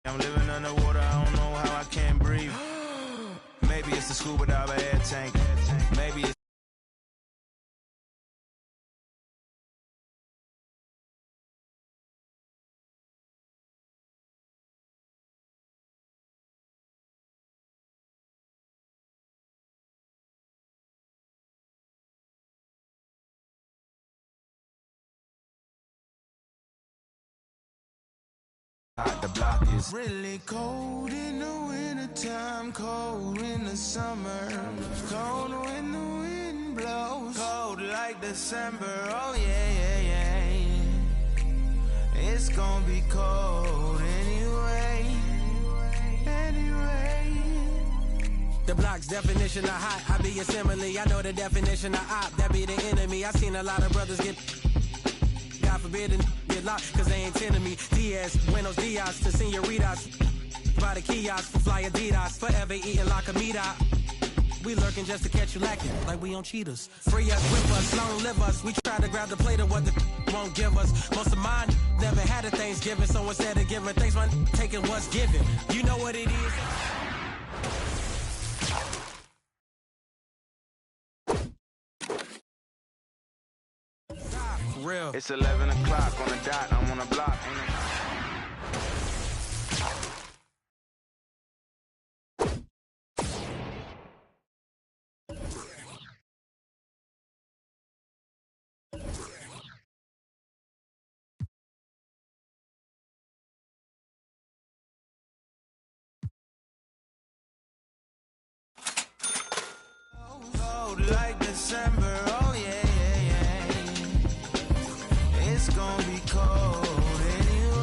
I'm living underwater, I don't know how I can't breathe. Maybe it's the scuba diver air tank. Maybe it's the block is really cold in the wintertime, cold in the summer, cold when the wind blows, cold like December. Oh yeah. It's gonna be cold anyway. The block's definition of hot, I be a simile. I know the definition of op, that be the enemy. I seen a lot of brothers get, God forbid, and get locked, cause they ain't tending me. Diaz, buenos dias to senoritas. By the kiosk for fly Adidas, forever eating la comida. We lurking just to catch you lacking, like we on cheaters. Free us, whip us, long live us. We try to grab the plate of what the won't give us. Most of mine never had a Thanksgiving, so instead of giving thanks, man, taking what's given. You know what it is. Real. It's 11 o'clock on the dot, I'm on the block. Cold like December, oh yeah. It's gonna be cold anyway.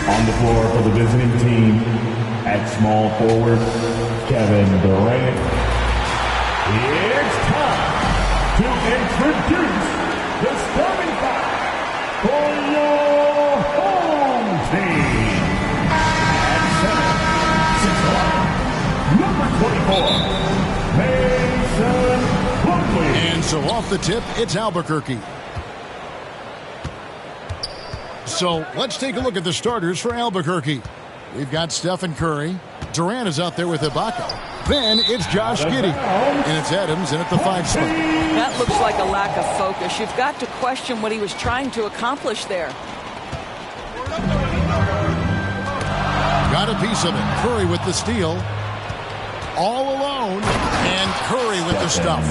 On the floor for the visiting team, at small forward, Kevin Durant. It's time to introduce the starting five for your home team. At center, 6'11", number 24, Mason Plumlee. And so off the tip, it's Albuquerque. So let's take a look at the starters for Albuquerque. We've got Stephen Curry. Durant is out there with Ibaka. Then it's Josh Giddey. And it's Adams in at the 5 spot. That looks like a lack of focus. You've got to question what he was trying to accomplish there. Got a piece of it. Curry with the steal. All alone. And Curry with the stuff.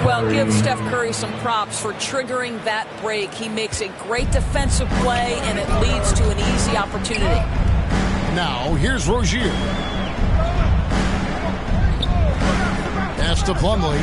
Well, give Steph Curry some props for triggering that break. He makes a great defensive play, and it leads to an easy opportunity. Now, here's Rozier. Pass to Plumlee.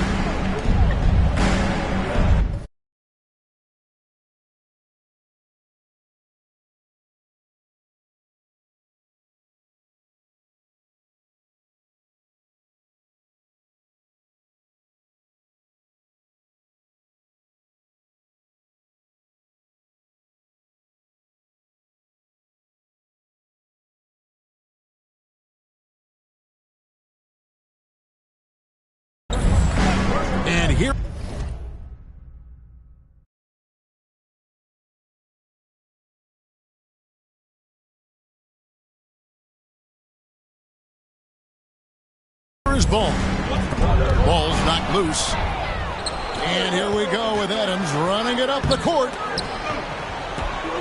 And here is Ball. Ball's knocked loose. And here we go with Adams running it up the court.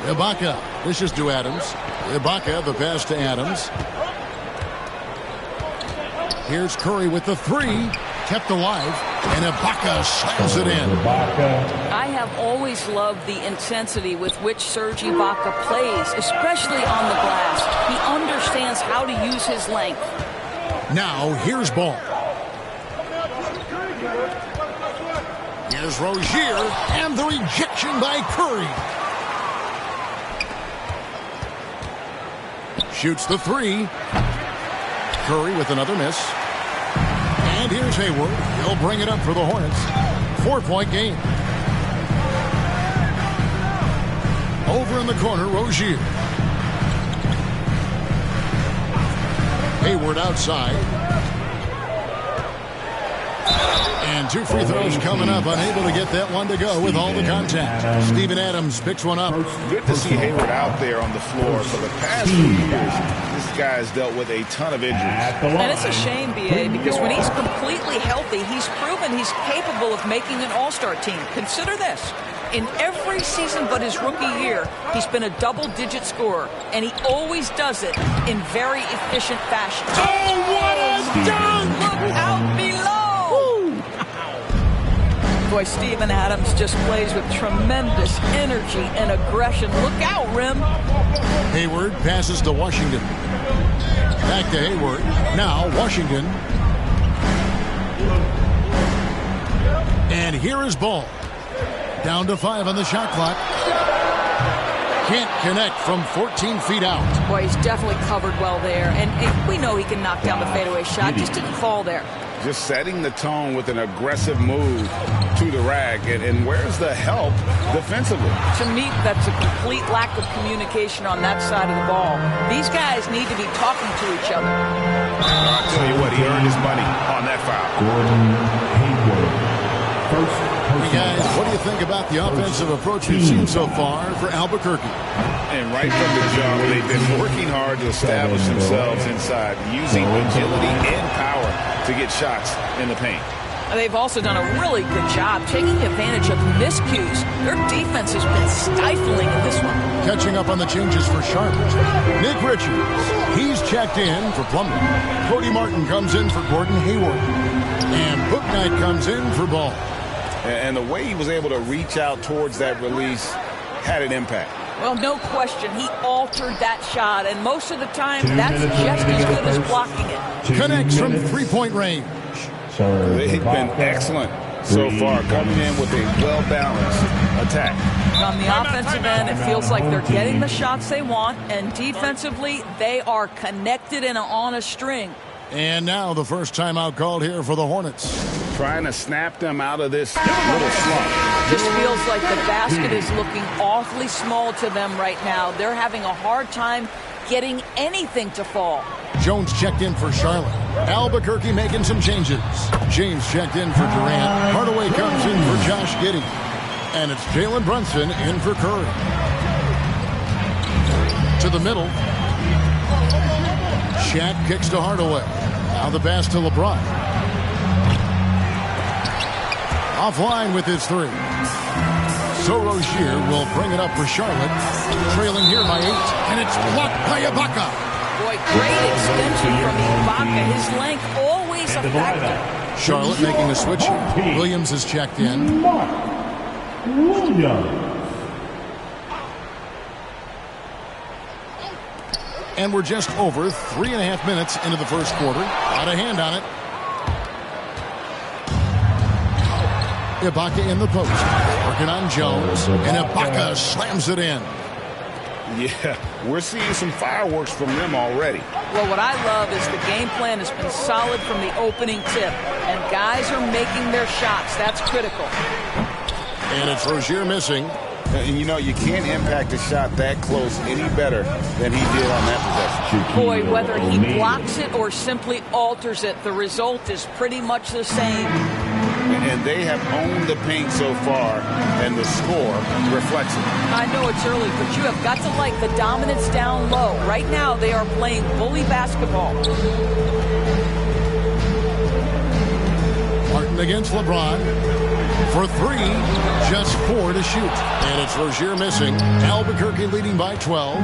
Ibaka. This is to Adams. Ibaka, the pass to Adams. Here's Curry with the three. Kept alive. And Ibaka slams it in. I have always loved the intensity with which Serge Ibaka plays, especially on the glass. He understands how to use his length. Now, here's Ball. Here's Rozier, and the rejection by Curry. Shoots the three. Curry with another miss. And here's Hayward. He'll bring it up for the Hornets. 4-point game. Over in the corner, Rozier. Hayward outside. And two free throws coming up. Unable to get that one to go with all the contact. Steven Adams picks one up. Good to see Hayward out there on the floor. For the past few years, this guy's dealt with a ton of injuries. And it's a shame, B.A., because when he's completely healthy, he's proven he's capable of making an all-star team. Consider this. In every season but his rookie year, he's been a double-digit scorer, and he always does it in very efficient fashion. Oh, what a dunk! Look out below! Boy, Steven Adams just plays with tremendous energy and aggression. Look out, Rim. Hayward passes to Washington. Back to Hayward. Now Washington. And here is Ball. Down to 5 on the shot clock. Can't connect from 14 feet out. Boy, he's definitely covered well there. And we know he can knock down the fadeaway shot. Just didn't fall there. Just setting the tone with an aggressive move to the rack. And where's the help defensively? To me, that's a complete lack of communication on that side of the ball. These guys need to be talking to each other. I'll tell you what, he earned his money on that foul. Hey guys, what do you think about the offensive approach we've seen so far for Albuquerque? And right from the jump, they've been working hard to establish themselves inside, using agility and power to get shots in the paint. They've also done a really good job taking advantage of miscues. Their defense has been stifling in this one. Catching up on the changes for Charlotte. Nick Richards, he's checked in for Plumlee. Cody Martin comes in for Gordon Hayward. And Bouknight comes in for Ball. And the way he was able to reach out towards that release had an impact. Well, no question. He altered that shot, and most of the time, that's just as good as blocking it. Connects from three-point range. They've been excellent so far, coming in with a well-balanced attack. On the offensive end, it feels like they're getting the shots they want, and defensively, they are connected and on a string. And now the first timeout called here for the Hornets. Trying to snap them out of this little slump. Just feels like the basket is looking awfully small to them right now. They're having a hard time getting anything to fall. Jones checked in for Charlotte. Albuquerque making some changes. James checked in for Durant. Hardaway comes in for Josh Giddey. And it's Jalen Brunson in for Curry. To the middle. Shaq kicks to Hardaway. Now the pass to LeBron. Offline with his three. So Rozier will bring it up for Charlotte. Trailing here by 8. And it's blocked by Ibaka. Boy, great extension from Ibaka. His length always a factor. Charlotte making a switch here. Williams is checked in. And we're just over 3.5 minutes into the first quarter. Got a hand on it. Ibaka in the post. Working on Jones. And Ibaka slams it in. Yeah, we're seeing some fireworks from them already. Well, what I love is the game plan has been solid from the opening tip. And guys are making their shots. That's critical. And it's Rozier missing. And you know, you can't impact a shot that close any better than he did on that possession. Boy, whether he blocks it or simply alters it, the result is pretty much the same. And they have owned the paint so far, and the score reflects it. I know it's early, but you have got to like the dominance down low. Right now, they are playing bully basketball. Martin against LeBron. For 3, just 4 to shoot. And it's Rozier missing. Albuquerque leading by 12.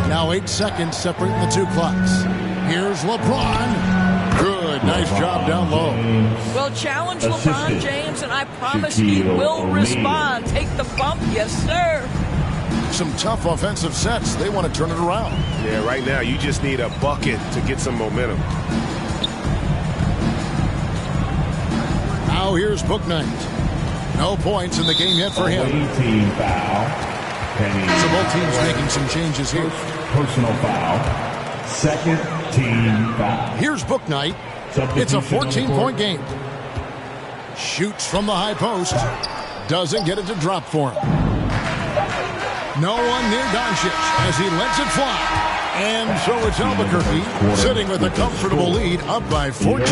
Now 8 seconds separating the two clocks. Here's LeBron. Good. Nice job down low. Well, challenge LeBron James, and I promise he will respond. Take the bump. Yes, sir. Some tough offensive sets. They want to turn it around. Yeah, right now you just need a bucket to get some momentum. Now here's Bouknight. No points in the game yet for him. Team foul. So both teams making some changes here. Personal foul. Second team foul. Here's Bouknight. It's a 14-point game. Shoots from the high post. Doesn't get it to drop for him. No one near Doncic as he lets it fly. And so it's Albuquerque sitting with a comfortable lead, up by 14.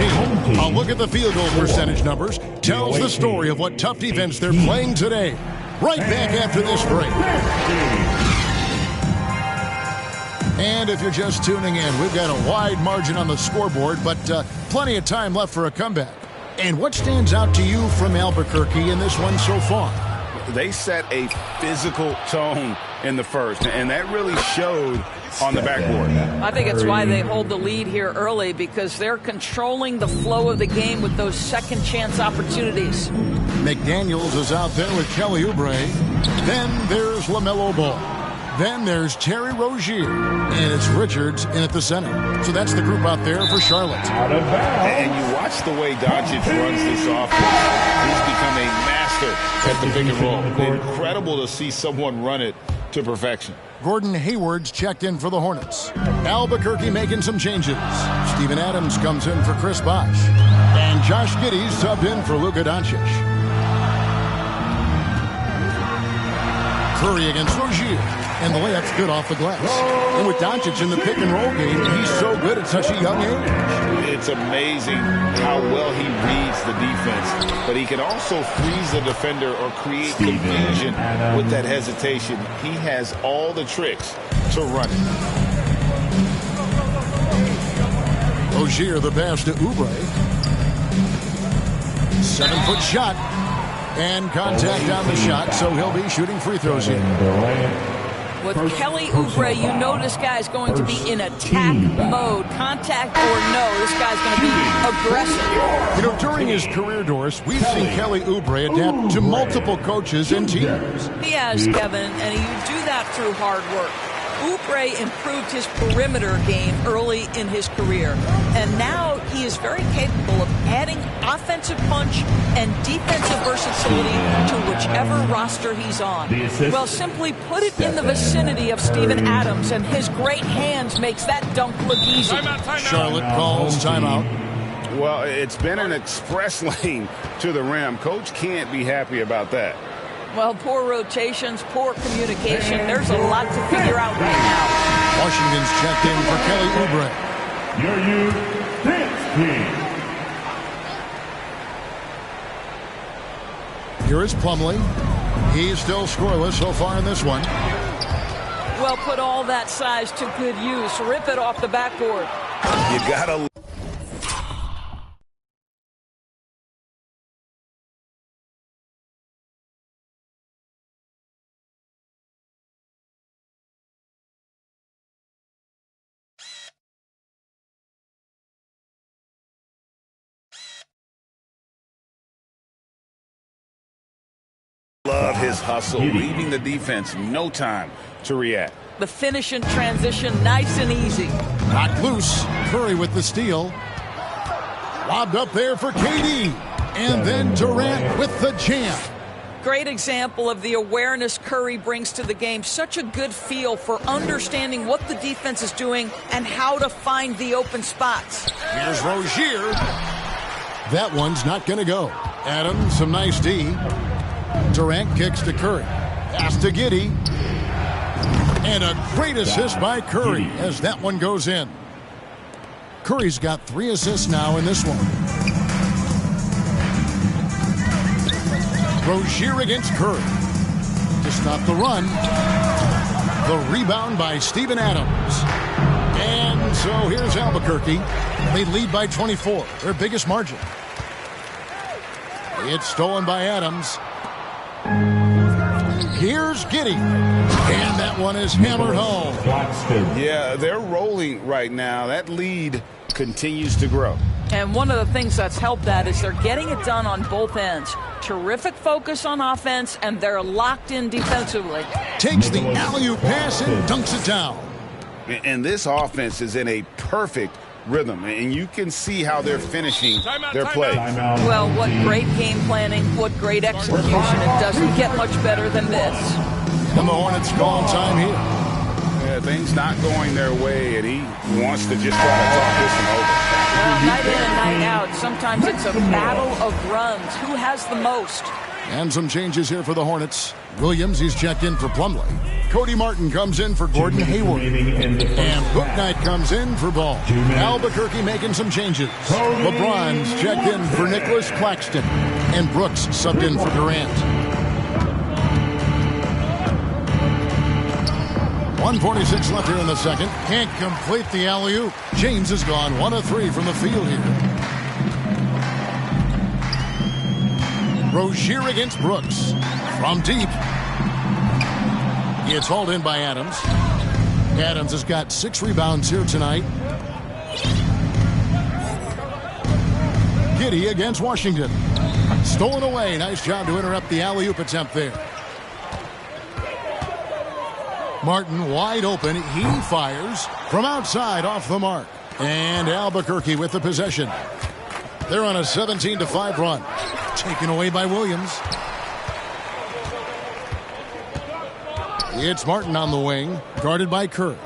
A look at the field goal percentage numbers tells the story of what tough defense they're playing today. Right back after this break. And if you're just tuning in, we've got a wide margin on the scoreboard, but plenty of time left for a comeback. And what stands out to you from Albuquerque in this one so far? They set a physical tone in the first, and that really showed on the backboard. I think it's why they hold the lead here early, because they're controlling the flow of the game with those second chance opportunities. McDaniels is out there with Kelly Oubre. Then there's LaMelo Ball. Then there's Terry Rozier. And it's Richards in at the center. So that's the group out there for Charlotte. And you watch the way Doncic runs this offense. He's become a master at the pick and roll. Incredible to see someone run it to perfection. Gordon Hayward's checked in for the Hornets. Albuquerque making some changes. Steven Adams comes in for Chris Bosh. And Josh Giddey's subbed in for Luka Doncic. Curry against Rozier. And the layup's good off the glass. And with Doncic in the pick and roll game, he's so good at such a young age. It's amazing how well he reads the defense, but he can also freeze the defender or create confusion with that hesitation. He has all the tricks to run it. Rozier the pass to Oubre. 7-foot shot. And contact on the shot, so he'll be shooting free throws here. With Kelly Oubre, you know this guy's going to be in attack mode. Contact or no, this guy's going to be aggressive. You know, during his career, Doris, we've seen Kelly Oubre adapt to multiple coaches and teams. He has, Kevin, and you do that through hard work. Oubre improved his perimeter game early in his career, and now he is very capable of adding offensive punch and defensive versatility to whichever roster he's on. Well, simply put it in the vicinity of Steven Adams, and his great hands makes that dunk look easy. Charlotte calls timeout. Well, it's been an express lane to the rim. Coach can't be happy about that. Well, poor rotations, poor communication. There's a lot to figure out right now. Washington's checked in for Kelly Oubre. Your youth dance team. Here is Plumlee. He's still scoreless so far in this one. Well, put all that size to good use. Rip it off the backboard. You gotta. Love his hustle, leaving the defense no time to react. The finish and transition, nice and easy. Knocked loose. Curry with the steal. Lobbed up there for KD. And then Durant with the jam. Great example of the awareness Curry brings to the game. Such a good feel for understanding what the defense is doing and how to find the open spots. Here's Rozier. That one's not going to go. Adams, some nice D. Durant kicks to Curry. Pass to Giddey. And a great assist by Curry as that one goes in. Curry's got 3 assists now in this one. Rozier against Curry. To stop the run. The rebound by Steven Adams. And so here's Albuquerque. They lead by 24, their biggest margin. It's stolen by Adams. Here's Giddey. And that one is hammered home. Yeah, they're rolling right now. That lead continues to grow. And one of the things that's helped that is they're getting it done on both ends. Terrific focus on offense, and they're locked in defensively. Takes the alley-oop pass and dunks it down. And this offense is in a perfect rhythm, and you can see how they're finishing their play. Well, what great game planning, what great execution. It doesn't get much better than this. And the Hornets call time here. Yeah, things not going their way, and he wants to just try to talk this one over. Well, night in and night out, sometimes it's a battle of runs. Who has the most? And some changes here for the Hornets. Williams, he's checked in for Plumlee. Cody Martin comes in for Gordon Hayward. And Bouknight comes in for Ball. Albuquerque making some changes. LeBron's checked in for Nicholas Claxton. And Brooks subbed in for Durant. 1:46 left here in the second. Can't complete the alley-oop. James has gone 1 of 3 from the field here. Rozier against Brooks. From deep. It's hauled in by Adams. Adams has got 6 rebounds here tonight. Giddey against Washington. Stolen away. Nice job to interrupt the alley-oop attempt there. Martin wide open. He fires from outside off the mark. And Albuquerque with the possession. They're on a 17-5 run. Taken away by Williams. It's Martin on the wing, guarded by Kerr.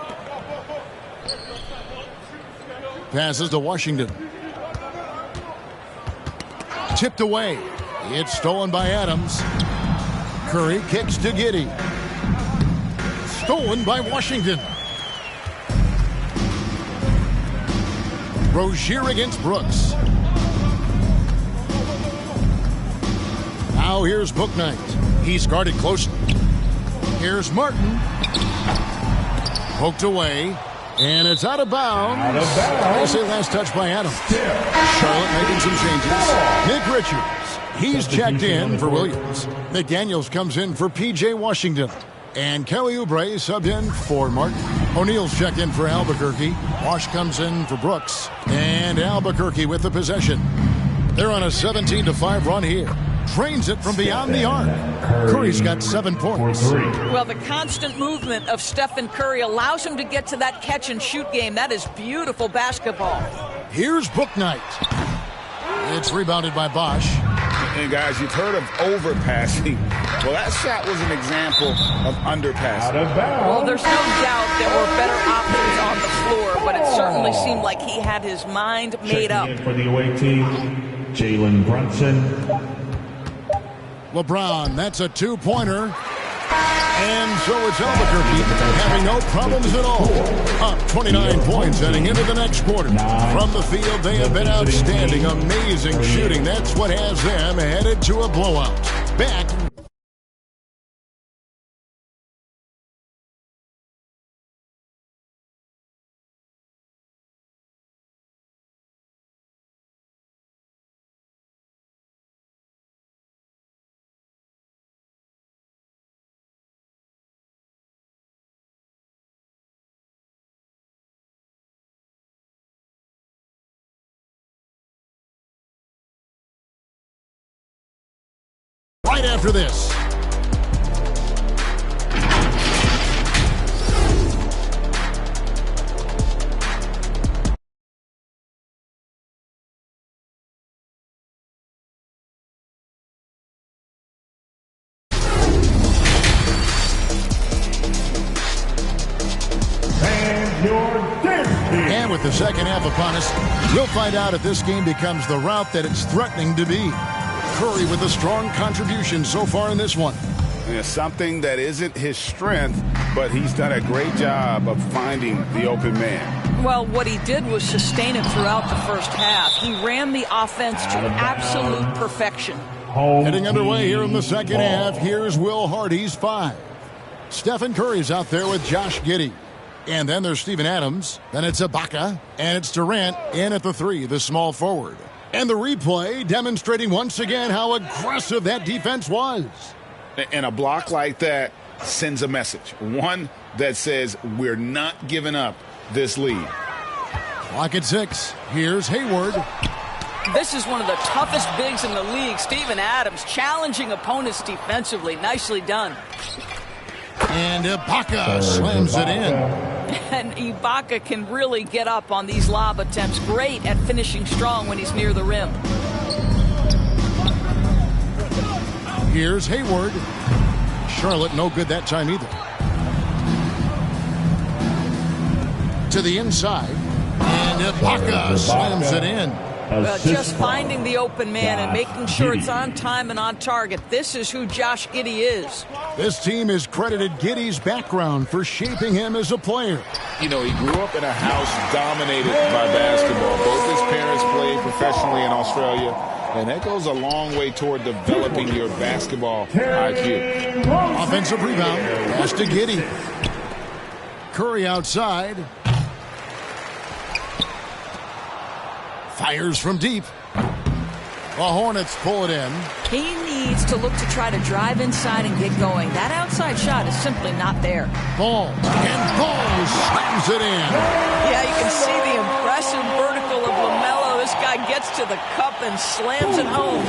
Passes to Washington. Tipped away. It's stolen by Adams. Curry kicks to Giddey. Stolen by Washington. Rozier against Brooks. Now here's Bouknight. He's guarded closely. Here's Martin. Poked away. And it's out of bounds. I say last touch by Adams. Charlotte making some changes. Nick Richards. He's checked in for Williams. McDaniels comes in for P.J. Washington. And Kelly Oubre subbed in for Martin. O'Neal's checked in for Albuquerque. Wash comes in for Brooks. And Albuquerque with the possession. They're on a 17-5 run here. Trains it from beyond the arc. Curry's got 7 points. Well, the constant movement of Stephen Curry allows him to get to that catch-and-shoot game. That is beautiful basketball. Here's Bouknight. It's rebounded by Bosch. And guys, you've heard of overpassing. Well, that shot was an example of underpassing. Well, there's no doubt there were better options on the floor, but it certainly seemed like he had his mind made up. For the away team, Jalen Brunson. LeBron, that's a 2-pointer. And so it's Albuquerque having no problems at all. Up 29 points heading into the next quarter. From the field, they have been outstanding. Amazing shooting. That's what has them headed to a blowout. Back. Right after this. And with the second half upon us, we'll find out if this game becomes the route that it's threatening to be. Curry with a strong contribution so far in this one. Yeah, something that isn't his strength, but he's done a great job of finding the open man. Well, what he did was sustain it throughout the first half. He ran the offense to absolute perfection. Heading underway here in the second half, here's Will Hardy's 5. Stephen Curry's out there with Josh Giddey. And then there's Steven Adams. Then it's Ibaka. And it's Durant in at the 3, the small forward. And the replay demonstrating once again how aggressive that defense was. And a block like that sends a message. One that says we're not giving up this lead. Clock at 6. Here's Hayward. This is one of the toughest bigs in the league. Steven Adams challenging opponents defensively. Nicely done. And Ibaka slams it in. And Ibaka can really get up on these lob attempts. Great at finishing strong when he's near the rim. Here's Hayward. Charlotte no good that time either. To the inside. And Ibaka slams it in. Just finding the open man and making sure it's on time and on target. This is who Josh Giddey is. This team has credited Giddey's background for shaping him as a player. You know, he grew up in a house dominated by basketball. Both his parents played professionally in Australia, and that goes a long way toward developing your basketball IQ. Offensive rebound. Pass to Giddey. Curry outside. Fires from deep. The Hornets pull it in. He needs to look to try to drive inside and get going. That outside shot is simply not there. Ball. And Ball slams it in. Yeah, you can see the impressive vertical of LaMelo. This guy gets to the cup and slams it home.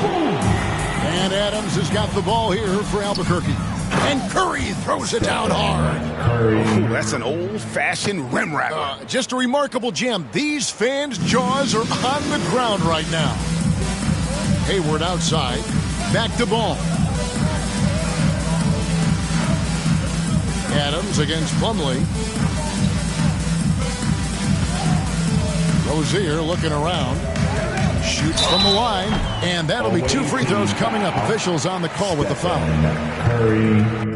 And Adams has got the ball here for Albuquerque. And Curry throws it down hard. Ooh, that's an old-fashioned rim rattler. Just a remarkable gem. These fans' jaws are on the ground right now. Hayward outside. Back to Ball. Adams against Plumlee. Rozier looking around. Shoots from the line. And that'll be 2 free throws coming up. Officials on the call with the foul. Curry.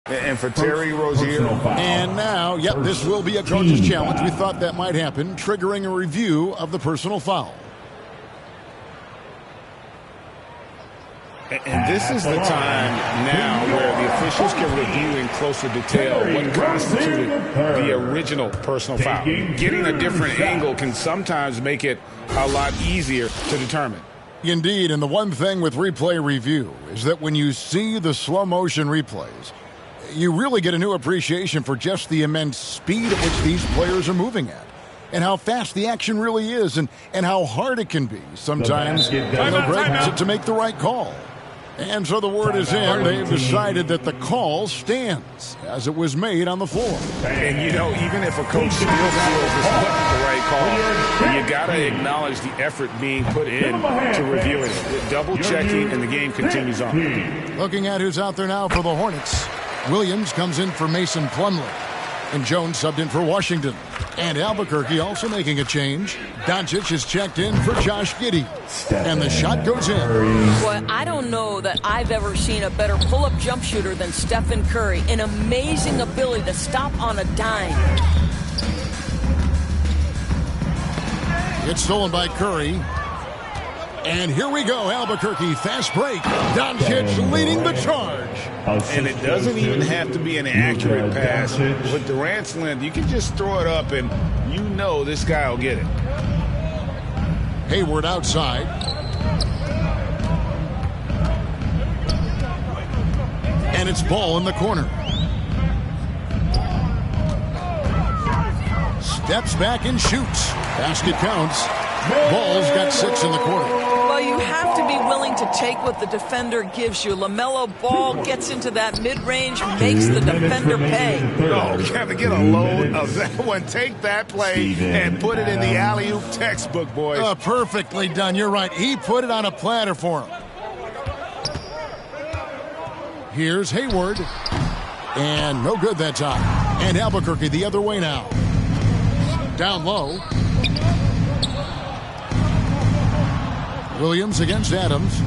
And for Terry Rozier. And now, yep, this will be a coach's challenge. We thought that might happen, triggering a review of the personal foul. And this is the time now where the officials can review in closer detail what constituted the original personal foul. Getting a different angle can sometimes make it a lot easier to determine. Indeed, and the one thing with replay review is that when you see the slow motion replays, you really get a new appreciation for just the immense speed at which these players are moving at, and how fast the action really is, and how hard it can be sometimes to make the right call. And so the word is in. They've decided that the call stands as it was made on the floor. And, you know, even if a coach still feels this wasn't the right call, you got to acknowledge the effort being put in to reviewing it. Double-checking, and the game continues on. Looking at who's out there now for the Hornets. Williams comes in for Mason Plumlee. And Jones subbed in for Washington. And Albuquerque also making a change. Doncic is checked in for Josh Giddey. And the shot goes in. Well, I don't know that I've ever seen a better pull-up jump shooter than Stephen Curry. An amazing ability to stop on a dime. It's stolen by Curry. And here we go, Albuquerque, fast break. Doncic leading the charge. And it doesn't even have to be an accurate pass. With Durant's length, you can just throw it up, and you know this guy will get it. Hayward outside. And it's Ball in the corner. Steps back and shoots. Basket counts. Ball's got 6 in the quarter. Well, you have to be willing to take what the defender gives you. LaMelo Ball gets into that mid-range, makes the defender pay. Oh, you have to get a load of that one. Take that play and put it in the alley-oop textbook, boys. Perfectly done. You're right. He put it on a platter for him. Here's Hayward. And no good that time. And Albuquerque the other way now. Down low. Williams against Adams.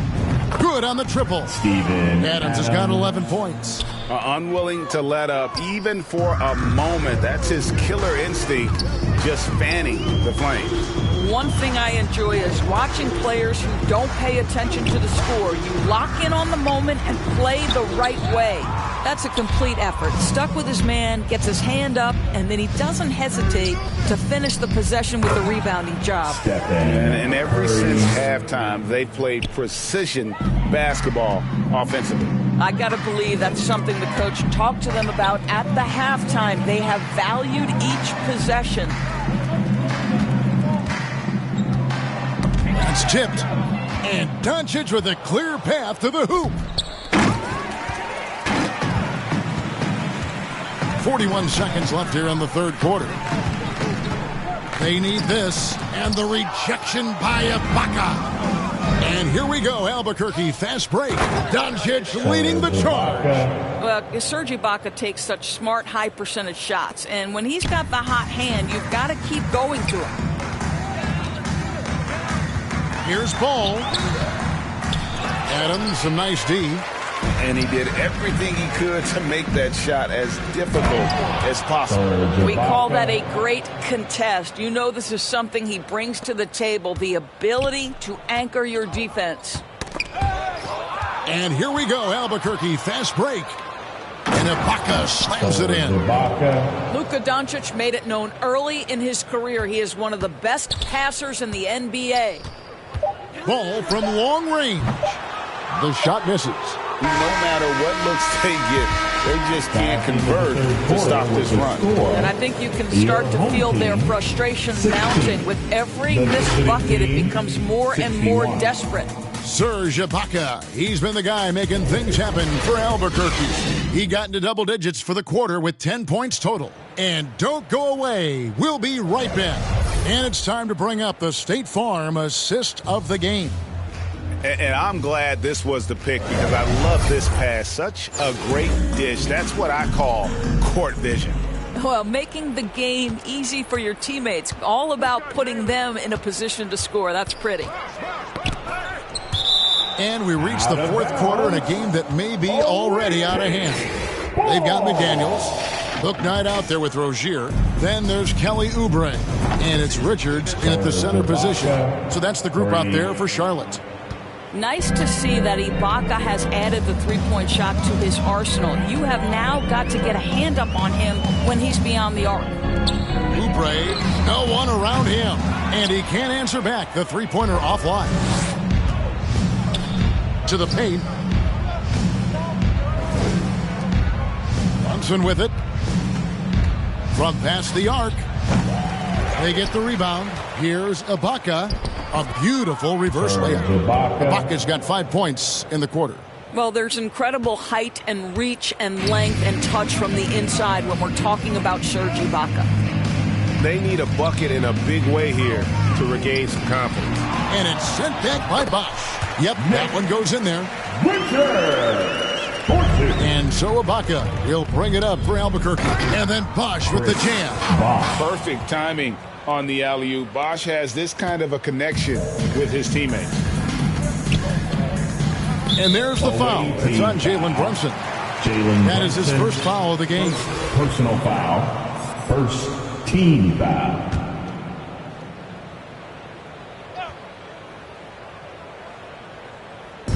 Good on the triple. Steven Adams has got 11 points. Unwilling to let up even for a moment. That's his killer instinct, just fanning the flames. One thing I enjoy is watching players who don't pay attention to the score. You lock in on the moment and play the right way. That's a complete effort. Stuck with his man, gets his hand up, and then he doesn't hesitate to finish the possession with a rebounding job. And ever since halftime, they've played precision basketball offensively. I got to believe that's something the coach talked to them about at the halftime. They have valued each possession. It's tipped. And Doncic with a clear path to the hoop. 41 seconds left here in the third quarter. They need this. And the rejection by Ibaka. And here we go, Albuquerque, fast break. Doncic leading the charge. Well, Serge Ibaka takes such smart, high-percentage shots. And when he's got the hot hand, you've got to keep going to him. Here's Ball. Adams, some nice D. And he did everything he could to make that shot as difficult as possible. We call that a great contest. You know this is something he brings to the table, the ability to anchor your defense. And here we go, Albuquerque, fast break. And Ibaka slams it in. Luka Doncic made it known early in his career he is one of the best passers in the NBA. Ball from long range. The shot misses. No matter what looks they get, they just can't convert to stop this run. And I think you can start to feel their frustration mounting. With every missed bucket, it becomes more and more desperate. Serge Ibaka, he's been the guy making things happen for Albuquerque. He got into double digits for the quarter with 10 points total. And don't go away. We'll be right back. And it's time to bring up the State Farm assist of the game. And I'm glad this was the pick because I love this pass. Such a great dish. That's what I call court vision. Well, making the game easy for your teammates. All about putting them in a position to score. That's pretty. And we reach the fourth quarter in a game that may be already out of hand. They've got McDaniels. Hook Knight out there with Rozier. Then there's Kelly Oubre. And it's Richards in at the center position. So that's the group out there for Charlotte. Nice to see that Ibaka has added the three-point shot to his arsenal. You have now got to get a hand up on him when he's beyond the arc. Oubre, no one around him. And he can't answer back. The three-pointer offline. To the paint. Brunson with it. From past the arc. They get the rebound. Here's Ibaka. A beautiful reverse layup. Ibaka's got 5 points in the quarter. Well, there's incredible height and reach and length and touch from the inside when we're talking about Serge Ibaka. They need a bucket in a big way here to regain some confidence. And it's sent back by Bosch. Yep, that one goes in there. And so Ibaka will bring it up for Albuquerque. And then Bosch with the jam. Perfect timing on the alley-oop. Bosch has this kind of a connection with his teammates. And there's the foul. It's on Jalen Brunson. That is his first foul of the game. Personal foul. First team foul.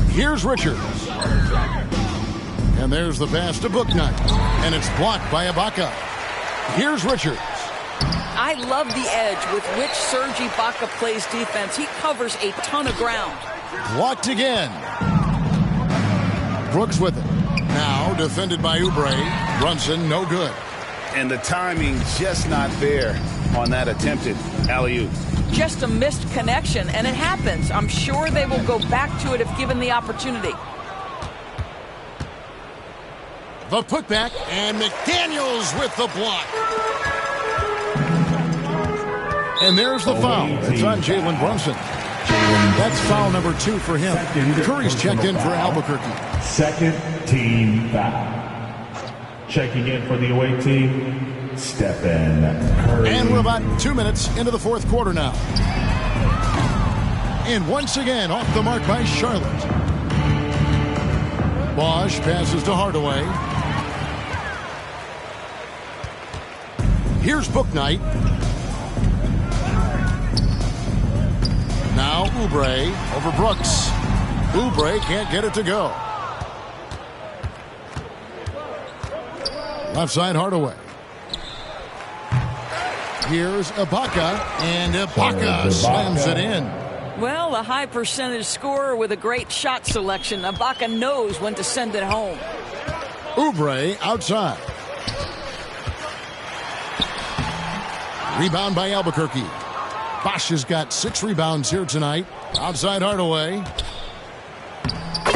Here's Richards. And there's the pass to Booknight. And it's blocked by Ibaka. Here's Richards. I love the edge with which Serge Ibaka plays defense. He covers a ton of ground. Blocked again. Brooks with it. Now defended by Oubre. Brunson, no good. And the timing just not there on that attempted alley-oop. Just a missed connection, and it happens. I'm sure they will go back to it if given the opportunity. The putback, and McDaniels with the block. And there's the foul. It's on Jalen Brunson. That's foul number 2 for him. Curry's checked in for Albuquerque. Second team foul. Checking in for the away team, Stephen Curry. And we're about 2 minutes into the fourth quarter now. And once again, off the mark by Charlotte. Bosch passes to Hardaway. Here's Bouknight. Now Oubre over Brooks. Oubre can't get it to go. Left side Hardaway. Here's Ibaka, and Ibaka slams it in. Well, a high percentage scorer with a great shot selection. Ibaka knows when to send it home. Oubre outside. Rebound by Albuquerque. Bosch has got 6 rebounds here tonight. Outside Hardaway.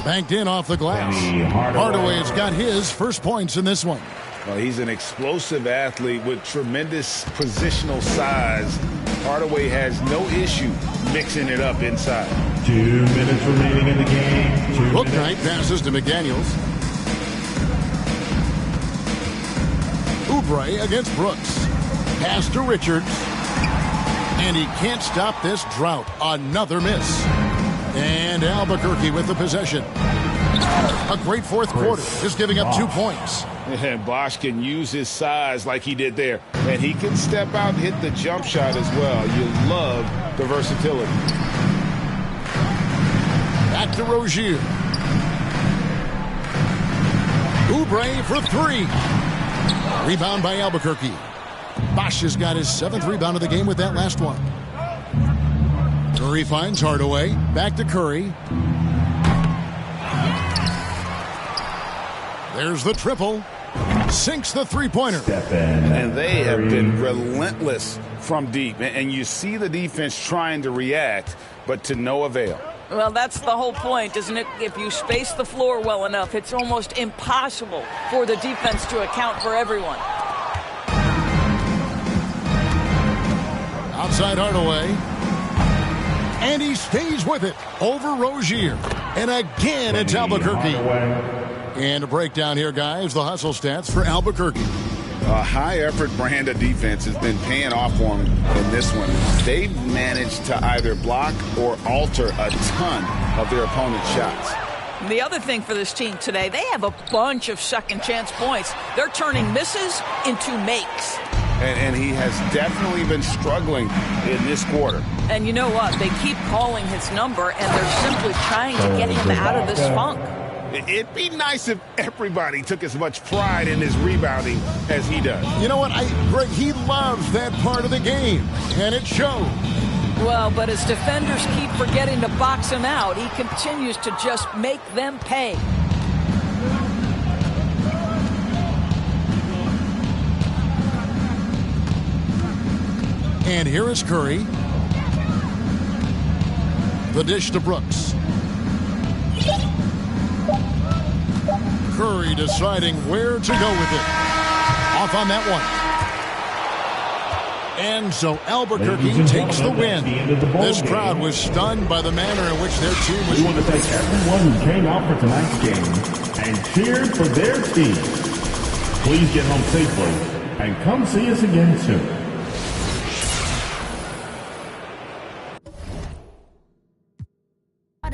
Banked in off the glass. Hardaway has got his first points in this one. Well, he's an explosive athlete with tremendous positional size. Hardaway has no issue mixing it up inside. 2 minutes remaining in the game. Bouknight passes to McDaniels. Oubre against Brooks. Pass to Richards. And he can't stop this drought. Another miss. And Albuquerque with the possession. A great fourth quarter, just giving up 2 points. And Bosch can use his size like he did there. And he can step out and hit the jump shot as well. You love the versatility. Back to Rozier. Oubre for 3. Rebound by Albuquerque. Bosch has got his 7th rebound of the game with that last one. Curry finds Hardaway. Back to Curry. There's the triple. Sinks the three-pointer. And they have been relentless from deep. And you see the defense trying to react, but to no avail. Well, that's the whole point, isn't it? If you space the floor well enough, it's almost impossible for the defense to account for everyone. Outside Hardaway. And he stays with it over Rozier. And again, it's Albuquerque. And a breakdown here, guys. The hustle stats for Albuquerque. A high-effort brand of defense has been paying off for them in this one. They've managed to either block or alter a ton of their opponent's shots. The other thing for this team today, they have a bunch of second-chance points. They're turning misses into makes. And he has definitely been struggling in this quarter. And you know what? They keep calling his number, and they're simply trying to get him out of this funk. It'd be nice if everybody took as much pride in his rebounding as he does. You know what, Greg, he loves that part of the game, and it shows. Well, but as defenders keep forgetting to box him out, he continues to just make them pay. And here is Curry. The dish to Brooks. Curry deciding where to go with it. Off on that one. And so Albuquerque takes the win. This crowd was stunned by the manner in which their team was. We want to thank everyone who came out for tonight's game and cheered for their team. Please get home safely and come see us again soon. I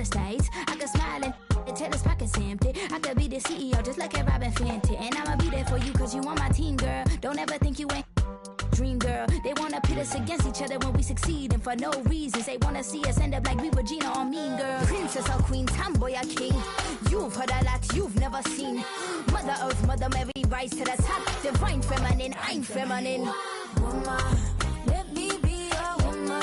could smile until his pockets empty. I could be the CEO just like a Robin Fenty. And I'ma be there for you cause you on my team, girl. Don't ever think you ain't dream, girl. They wanna pit us against each other when we succeed, and for no reasons. They wanna see us end up like we were Gina or Mean Girl. Princess or queen, tomboy or king. You've heard a lot you've never seen. Mother Earth, Mother Mary, rise to the top. Divine feminine, I'm feminine. Woman, let me be a woman.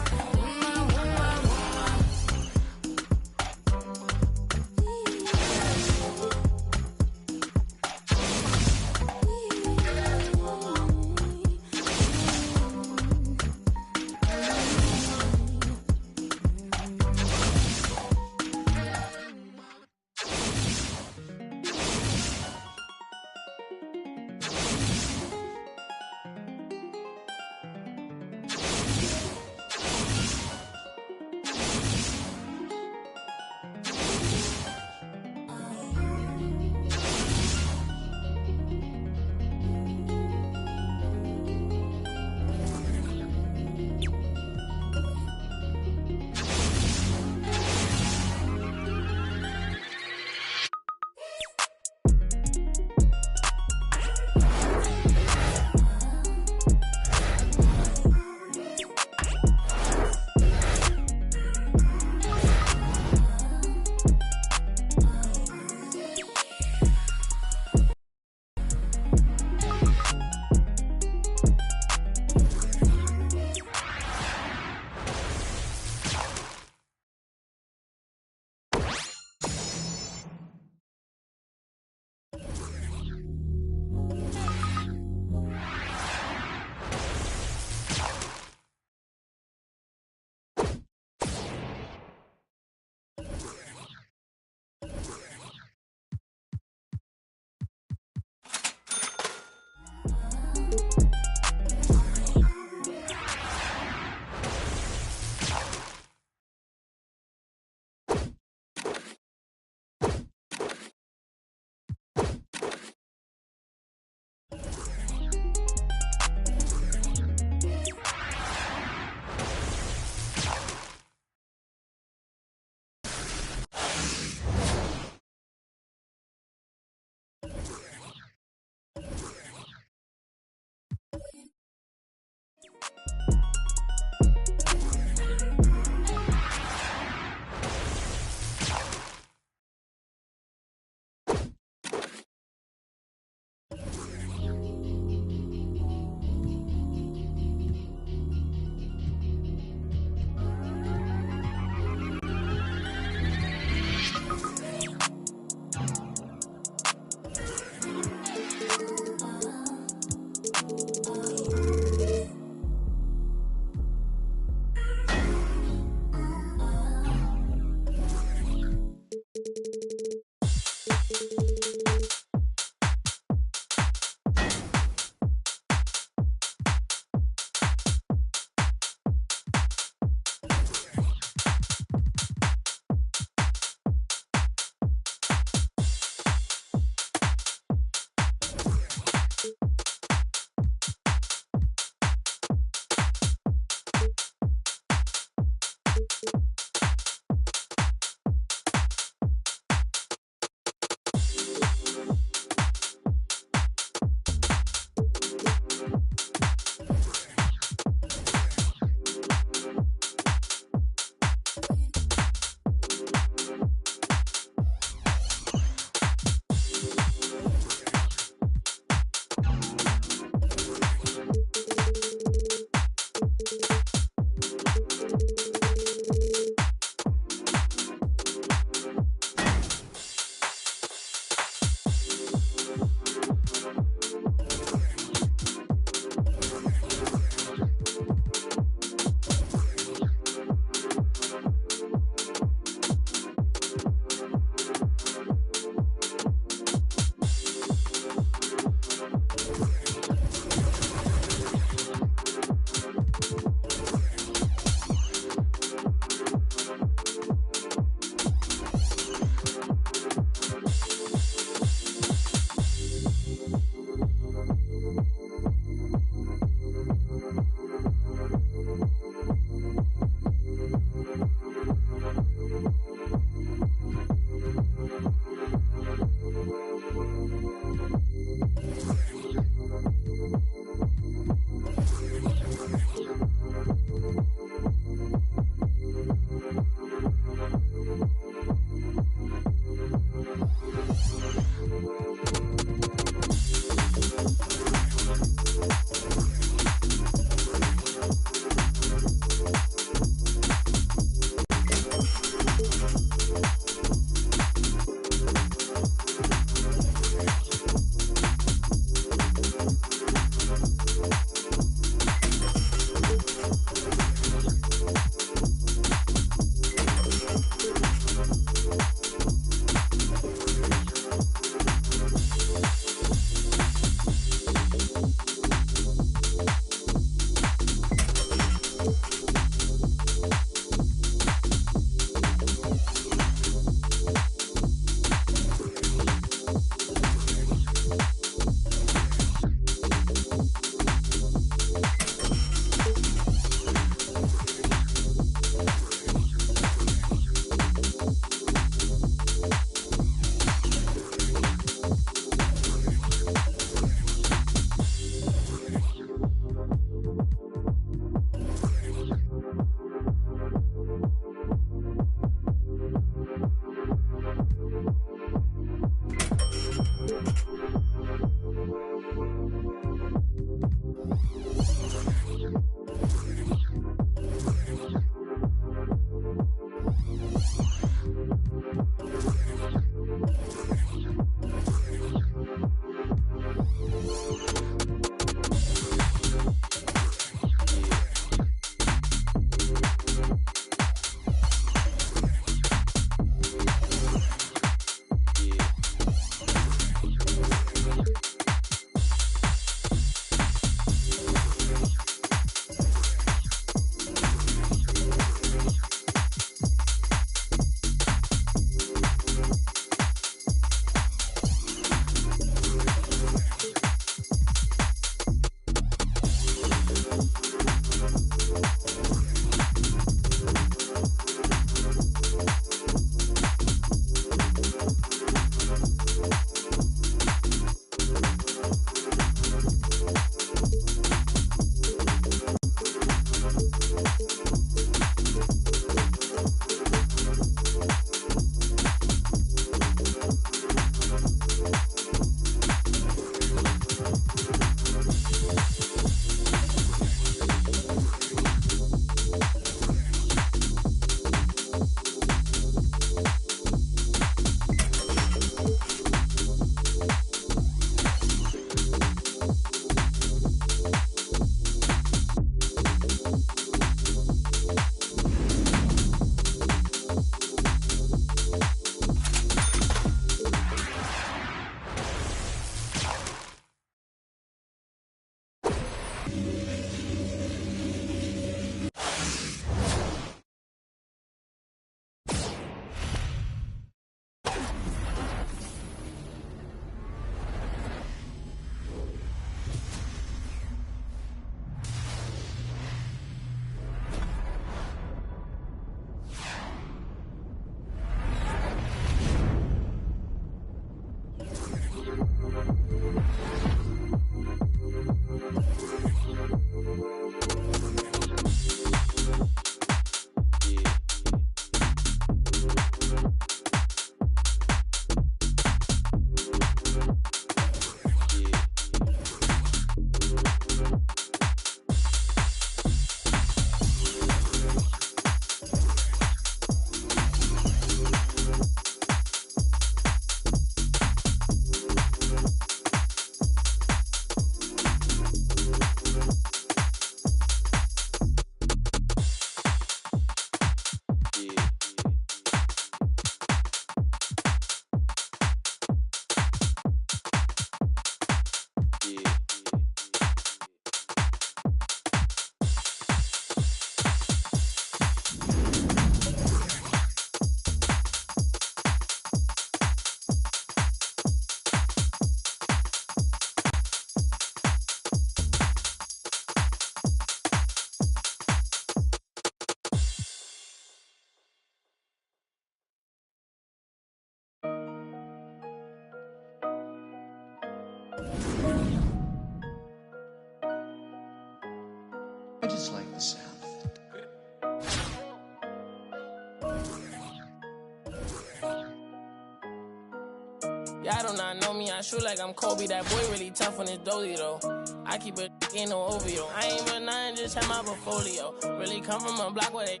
Y'all do not know me, I shoot like I'm Kobe. That boy really tough on his dolly, though. I keep it in no OVO. I ain't with nothing, just have my portfolio. Really come from a block where they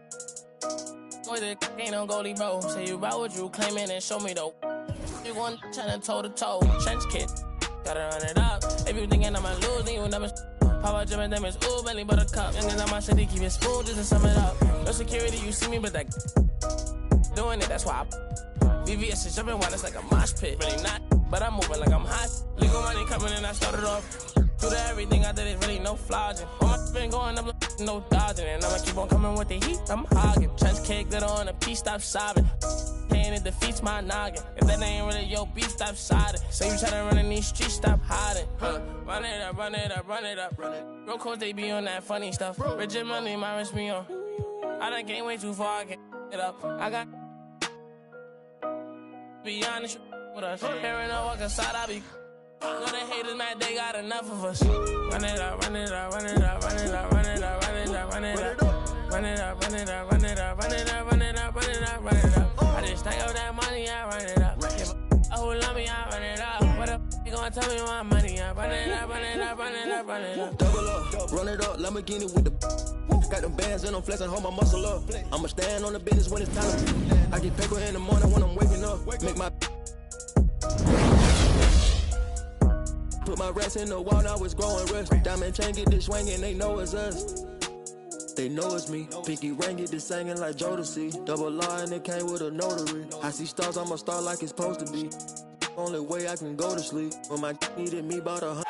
with it ain't no goalie, bro. Say you about what you claiming and show me, though. You going tryna toe to toe. Trench kid, gotta run it up. If you thinking I'ma lose, then you never. Pop out Jim and them is ooh, belly buttercup. And then on my city, keep it smooth just to sum it up. No security, you see me, but that doing it, that's why VVS is jumping while it's like a mosh pit. Really not, but I'm moving like I'm hot. Legal money coming in, I started off. Through to everything I did is really no flogging. All my been going up, no dodging. And I'ma keep on coming with the heat, I'm hogging. Trench cake, little on a piece, stop sobbing. Pain, it defeats my noggin. If that ain't really your beat, stop siding. Say you tryna run in these streets, stop hiding. Run it up, run it up, run it up. Real course, they be on that funny stuff. Rigid money, my wrist me on. I done came way too far, I can't it up. I got be honest with us. Hearing I walk inside, I be know the haters mad, they got enough of us. Run it up, run it up, run it up, run it up, run it up, run it up, run it up. Run it up, run it up, run it up, run it up, run it up, run it up, run it up. I just stack up that money, I run it up. Give a who love me, I run it up. What up? You gonna tell me my money? I run it up, run it up, run it up, run it up. Double up, run it up, Lamborghini with the. Got them bands and I'm flexing, hold my muscle up. I'ma stand on the business when it's time. I get paper in the morning when I'm waking up. Make my. Put my rats in the wall, now it's growing rust. Diamond chain get this swinging, they know it's us. They know it's me. Pinky ring get this singing like Jodeci. Double R and it came with a notary. I see stars, I'm a star like it's supposed to be. Only way I can go to sleep. When my needed me about 100.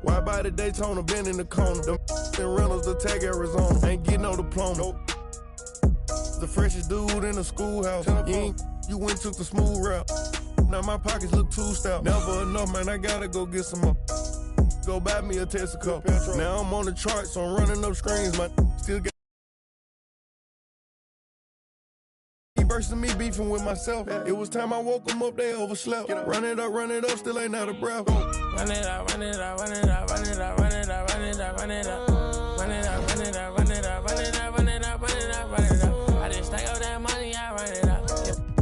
Why by the Daytona, been in the corner. Them rentals attack Arizona. Ain't getting no diploma. Nope. The freshest dude in the schoolhouse. You went took the smooth route. Now my pockets look too stout. Never enough, man, I gotta go get some more. Go buy me a Tesla cup. Now I'm on the charts, so I'm running up screens. My still got versus me beefing with myself. It was time I woke them up, they overslept. Run it up, still ain't out of breath. Run it up, run it up, run it up, run it up, run it up, run it up, run it up. Run it up, run it up, run it up, run it up, run it up, run it up, run it up. I just stack up that money, I run it up.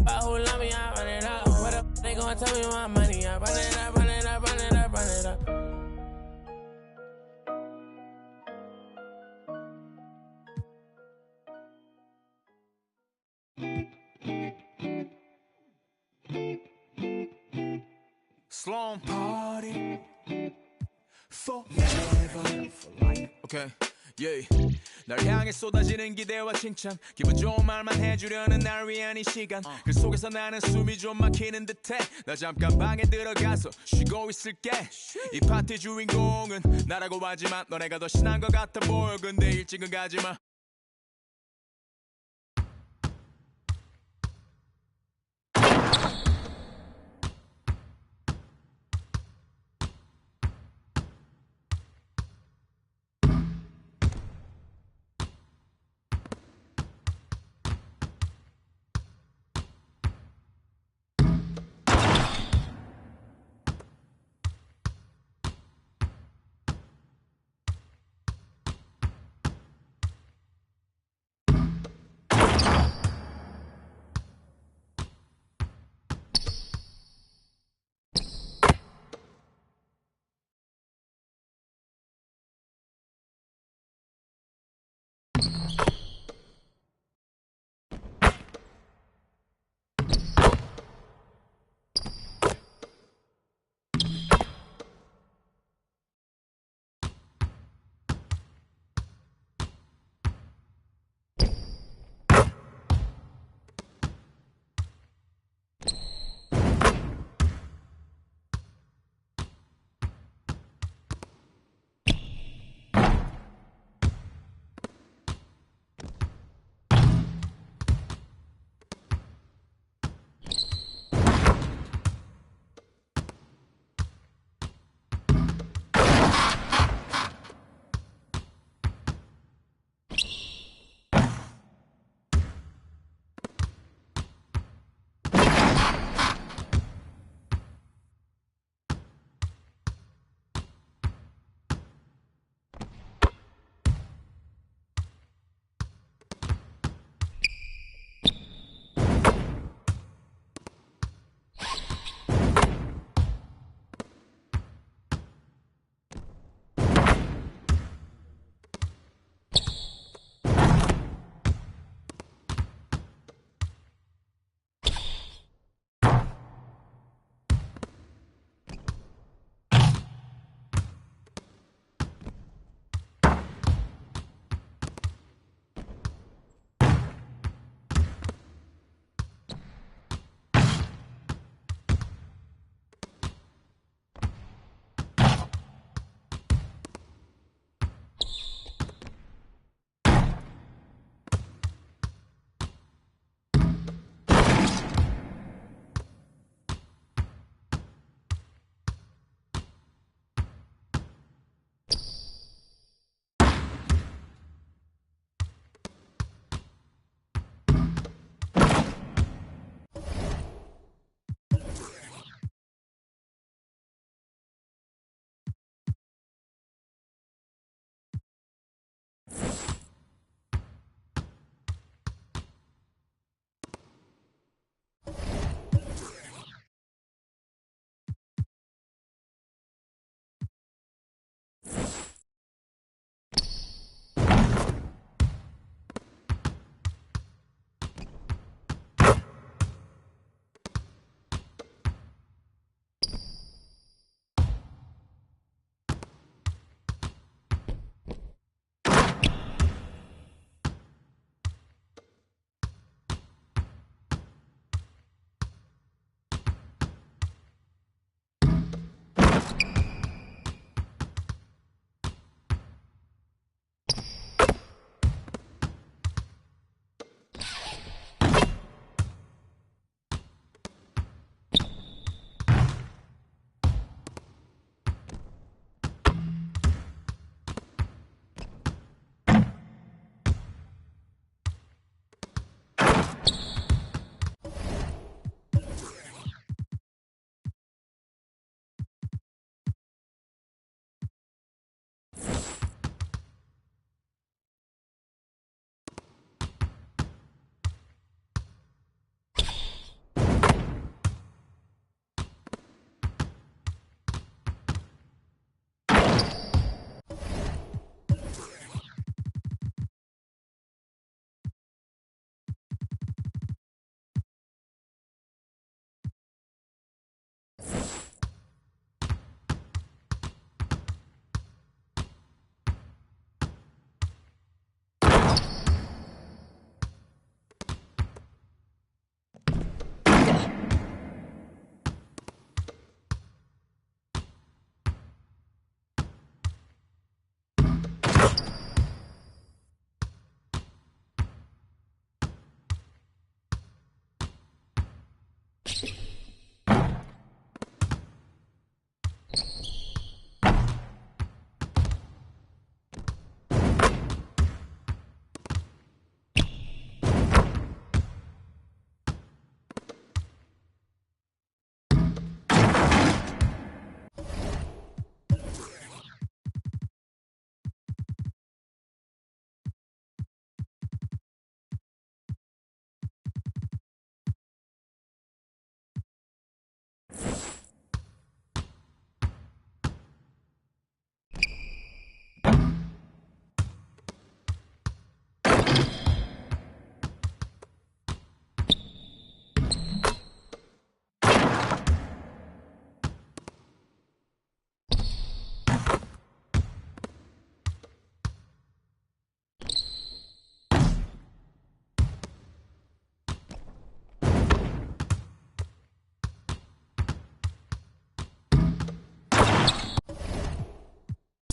But who love me, I run it up. What up? They gonna tell me my money, I run it up, run it up, run it up, run it up. Sloan party forever for life. Okay, yeah. 날 향해 쏟아지는 기대와 칭찬 기분 좋은 말만 해주려는 날 위한 이 시간 그 속에서 나는 숨이 좀 막히는 듯해 나 잠깐 방에 들어가서 쉬고 있을게 이 파티 주인공은 나라고 하지만 너네가 더 신난 것 같아 보여 근데 일찍은 가지마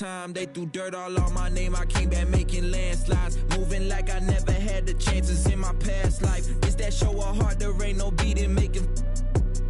time. They threw dirt all on my name. I came back making landslides. Moving like I never had the chances in my past life. It's that show of heart, there ain't no beating making.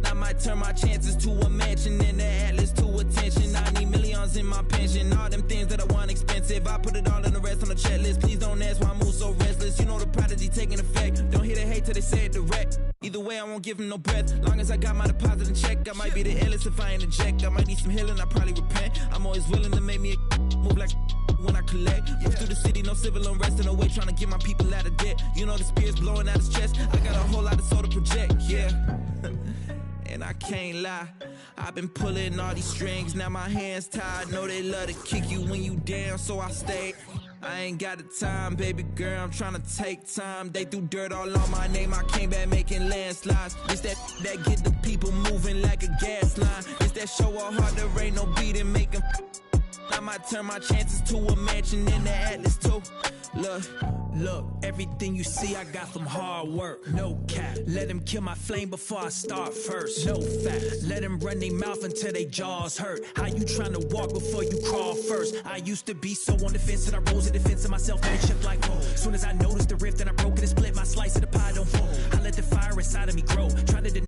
I might turn my chances to a mansion and the Atlas to attention. I need millions in my pension. All them things that I want expensive. I put it all in the rest on the checklist. Please don't ask why I move so restless. You know the prodigy taking effect. Don't hear the hate till they say it direct. Either way, I won't give them no breath. Long as I got my deposit in check. I might be the illest if I interject. I might need some healing, I probably repent. I'm always willing to make me a move like when I collect. Move through the city, no civil unrest in the way, trying to get my people out of debt. You know the spirit's blowing out his chest. I got a whole lot of soul to project, yeah. And I can't lie, I've been pulling all these strings. Now my hands tied, know they love to kick you when you down, so I stay. I ain't got the time, baby girl, I'm trying to take time. They threw dirt all on my name, I came back making landslides. It's that get the people moving like a gas line. It's that show of heart, there ain't no beating making. I might turn my chances to a mansion in the Atlas too. Look, everything you see I got from hard work, no cap. Let them kill my flame before I start first, no fat. Let them run their mouth until they jaws hurt. How you trying to walk before you crawl first? I used to be so on the fence that I rose to the defense of myself, and it chipped like, soon as I noticed the rift and I broke it and split, my slice of the pie don't fall. I let the fire inside of me grow, trying to